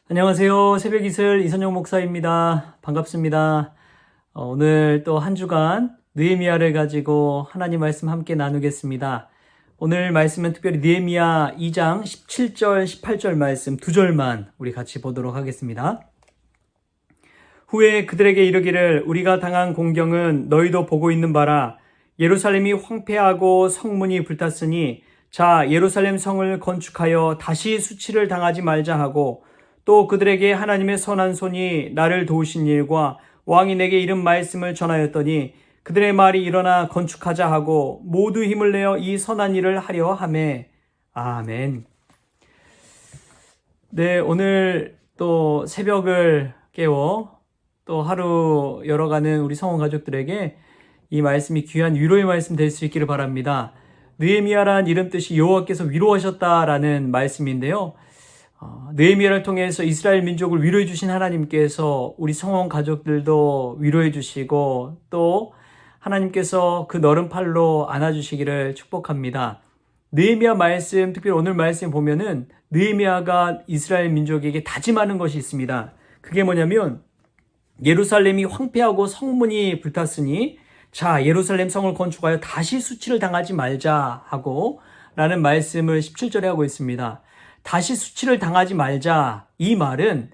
안녕하세요. 새벽이슬 이선영 목사입니다. 반갑습니다. 오늘 또 한 주간 느헤미야를 가지고 하나님 말씀 함께 나누겠습니다. 오늘 말씀은 특별히 느헤미야 2장 17절, 18절 말씀 두 절만 우리 같이 보도록 하겠습니다. 후에 그들에게 이르기를 우리가 당한 공경은 너희도 보고 있는 바라. 예루살렘이 황폐하고 성문이 불탔으니 자 예루살렘 성을 건축하여 다시 수치를 당하지 말자 하고 또 그들에게 하나님의 선한 손이 나를 도우신 일과 왕이 내게 이른 말씀을 전하였더니 그들의 말이 일어나 건축하자 하고 모두 힘을 내어 이 선한 일을 하려 하매. 아멘. 네, 오늘 또 새벽을 깨워 또 하루 열어가는 우리 성원 가족들에게 이 말씀이 귀한 위로의 말씀 될 수 있기를 바랍니다. 느헤미야란 이름 뜻이 여호와께서 위로하셨다라는 말씀인데요. 느헤미야를 통해서 이스라엘 민족을 위로해 주신 하나님께서 우리 성원 가족들도 위로해 주시고 또 하나님께서 그 너른 팔로 안아주시기를 축복합니다. 느헤미야 말씀, 특별히 오늘 말씀 보면은 느헤미야가 이스라엘 민족에게 다짐하는 것이 있습니다. 그게 뭐냐면 예루살렘이 황폐하고 성문이 불탔으니 자 예루살렘 성을 건축하여 다시 수치를 당하지 말자 하고 라는 말씀을 17절에 하고 있습니다. 다시 수치를 당하지 말자. 이 말은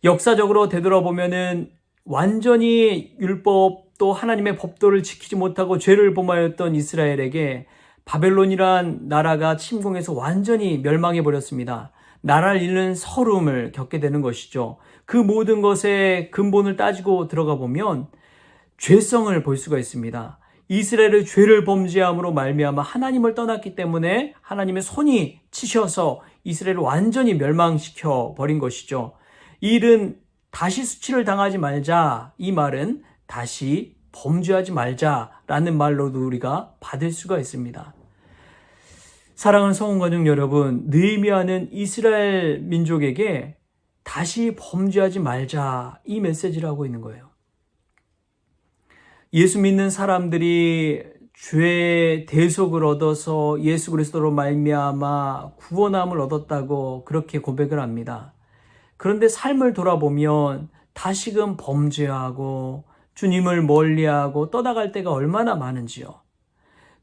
역사적으로 되돌아보면은 완전히 율법 또 하나님의 법도를 지키지 못하고 죄를 범하였던 이스라엘에게 바벨론이란 나라가 침공해서 완전히 멸망해 버렸습니다. 나라를 잃는 서름을 겪게 되는 것이죠. 그 모든 것의 근본을 따지고 들어가 보면 죄성을 볼 수가 있습니다. 이스라엘의 죄를 범죄함으로 말미암아 하나님을 떠났기 때문에 하나님의 손이 치셔서 이스라엘을 완전히 멸망시켜 버린 것이죠. 이 일은 다시 수치를 당하지 말자. 이 말은 다시 범죄하지 말자라는 말로도 우리가 받을 수가 있습니다. 사랑하는 성원가족 여러분, 느헤미야는 이스라엘 민족에게 다시 범죄하지 말자 이 메시지를 하고 있는 거예요. 예수 믿는 사람들이 죄의 대속을 얻어서 예수 그리스도로 말미암아 구원함을 얻었다고 그렇게 고백을 합니다. 그런데 삶을 돌아보면 다시금 범죄하고 주님을 멀리하고 떠나갈 때가 얼마나 많은지요.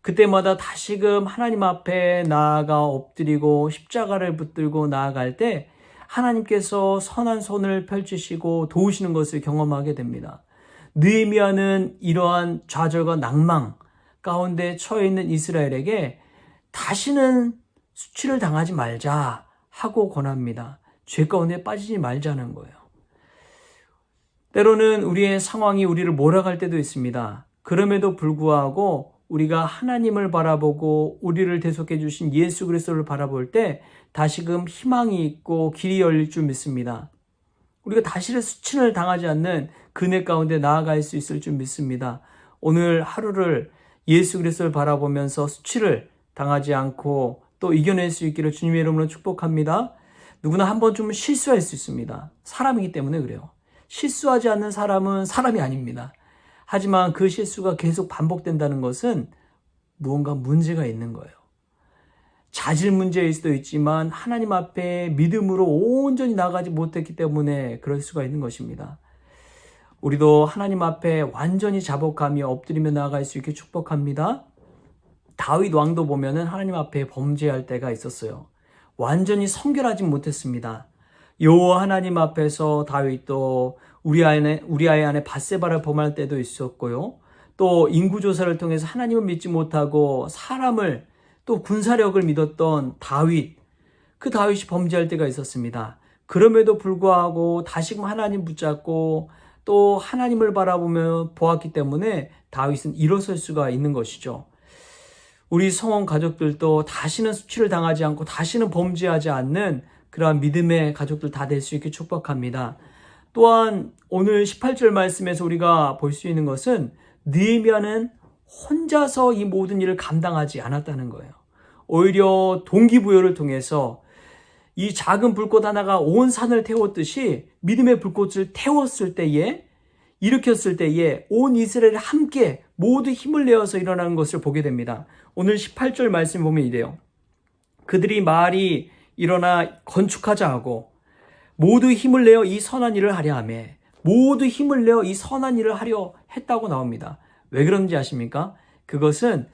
그때마다 다시금 하나님 앞에 나아가 엎드리고 십자가를 붙들고 나아갈 때 하나님께서 선한 손을 펼치시고 도우시는 것을 경험하게 됩니다. 느헤미야는 이러한 좌절과 낭망 가운데 처해 있는 이스라엘에게 다시는 수치를 당하지 말자 하고 권합니다. 죄 가운데 빠지지 말자는 거예요. 때로는 우리의 상황이 우리를 몰아갈 때도 있습니다. 그럼에도 불구하고 우리가 하나님을 바라보고 우리를 대속해 주신 예수 그리스도를 바라볼 때 다시금 희망이 있고 길이 열릴 줄 믿습니다. 우리가 다시는 수치를 당하지 않는 그네 가운데 나아갈 수 있을 줄 믿습니다. 오늘 하루를 예수 그리스도를 바라보면서 수치를 당하지 않고 또 이겨낼 수 있기를 주님의 이름으로 축복합니다. 누구나 한 번쯤은 실수할 수 있습니다. 사람이기 때문에 그래요. 실수하지 않는 사람은 사람이 아닙니다. 하지만 그 실수가 계속 반복된다는 것은 무언가 문제가 있는 거예요. 자질 문제일 수도 있지만 하나님 앞에 믿음으로 온전히 나가지 못했기 때문에 그럴 수가 있는 것입니다. 우리도 하나님 앞에 완전히 자복하며 엎드리며 나아갈 수 있게 축복합니다. 다윗 왕도 보면은 하나님 앞에 범죄할 때가 있었어요. 완전히 성결하지 못했습니다. 여호와 하나님 앞에서 다윗도 우리아의 아내 밧세바를 범할 때도 있었고요. 또 인구조사를 통해서 하나님을 믿지 못하고 사람을 또 군사력을 믿었던 다윗, 그 다윗이 범죄할 때가 있었습니다. 그럼에도 불구하고 다시금 하나님 붙잡고 또 하나님을 바라보며 보았기 때문에 다윗은 일어설 수가 있는 것이죠. 우리 성원 가족들도 다시는 수치를 당하지 않고 다시는 범죄하지 않는 그러한 믿음의 가족들 다 될 수 있게 축복합니다. 또한 오늘 18절 말씀에서 우리가 볼 수 있는 것은 느헤미야는 혼자서 이 모든 일을 감당하지 않았다는 거예요. 오히려 동기부여를 통해서 이 작은 불꽃 하나가 온 산을 태웠듯이 믿음의 불꽃을 태웠을 때에 일으켰을 때에 온 이스라엘이 함께 모두 힘을 내어서 일어나는 것을 보게 됩니다. 오늘 18절 말씀 보면 이래요. 그들이 말이 일어나 건축하자 하고 모두 힘을 내어 이 선한 일을 하려 하며 모두 힘을 내어 이 선한 일을 하려 했다고 나옵니다. 왜 그런지 아십니까? 그것은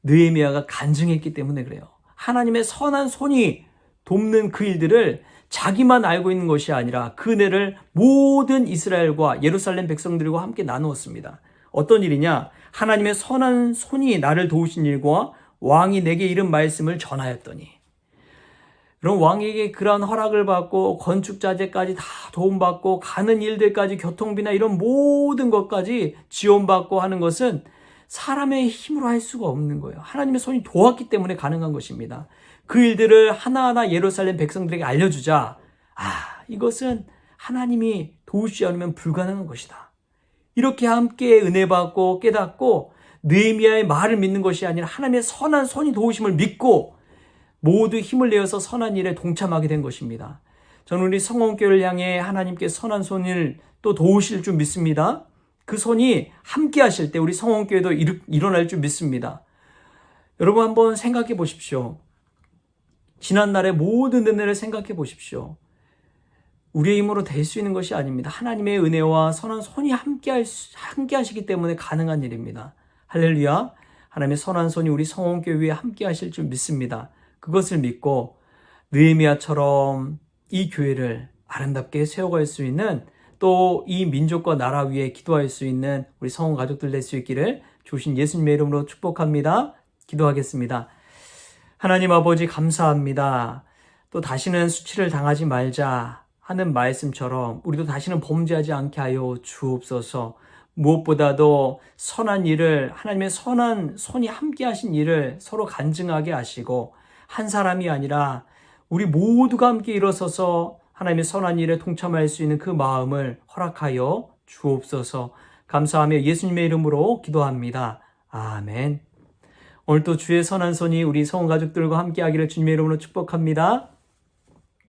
느헤미야가 간증했기 때문에 그래요. 하나님의 선한 손이 돕는 그 일들을 자기만 알고 있는 것이 아니라 그 은혜를 모든 이스라엘과 예루살렘 백성들과 함께 나누었습니다. 어떤 일이냐? 하나님의 선한 손이 나를 도우신 일과 왕이 내게 이른 말씀을 전하였더니, 그럼 왕에게 그러한 허락을 받고 건축자재까지 다 도움받고 가는 일들까지 교통비나 이런 모든 것까지 지원받고 하는 것은 사람의 힘으로 할 수가 없는 거예요. 하나님의 손이 도왔기 때문에 가능한 것입니다. 그 일들을 하나하나 예루살렘 백성들에게 알려주자. 이것은 하나님이 도우시지 않으면 불가능한 것이다. 이렇게 함께 은혜 받고 깨닫고 느헤미야의 말을 믿는 것이 아니라 하나님의 선한 손이 도우심을 믿고 모두 힘을 내어서 선한 일에 동참하게 된 것입니다. 저는 우리 성원교회를 향해 하나님께 선한 손을 또 도우실 줄 믿습니다. 그 손이 함께 하실 때 우리 성원교회도 일어날 줄 믿습니다. 여러분 한번 생각해 보십시오. 지난날의 모든 은혜를 생각해 보십시오. 우리의 힘으로 될 수 있는 것이 아닙니다. 하나님의 은혜와 선한 손이 함께 하시기 때문에 가능한 일입니다. 할렐루야. 하나님의 선한 손이 우리 성원교회 위에 함께 하실 줄 믿습니다. 그것을 믿고 느헤미야처럼 이 교회를 아름답게 세워갈 수 있는, 또 이 민족과 나라 위에 기도할 수 있는 우리 성원 가족들 될 수 있기를 주신 예수님의 이름으로 축복합니다. 기도하겠습니다. 하나님 아버지 감사합니다. 또 다시는 수치를 당하지 말자 하는 말씀처럼 우리도 다시는 범죄하지 않게 하여 주옵소서. 무엇보다도 선한 일을, 하나님의 선한 손이 함께 하신 일을 서로 간증하게 하시고, 한 사람이 아니라 우리 모두가 함께 일어서서 하나님의 선한 일에 동참할 수 있는 그 마음을 허락하여 주옵소서. 감사하며 예수님의 이름으로 기도합니다. 아멘. 오늘도 주의 선한 손이 우리 성원 가족들과 함께 하기를 주님의 이름으로 축복합니다.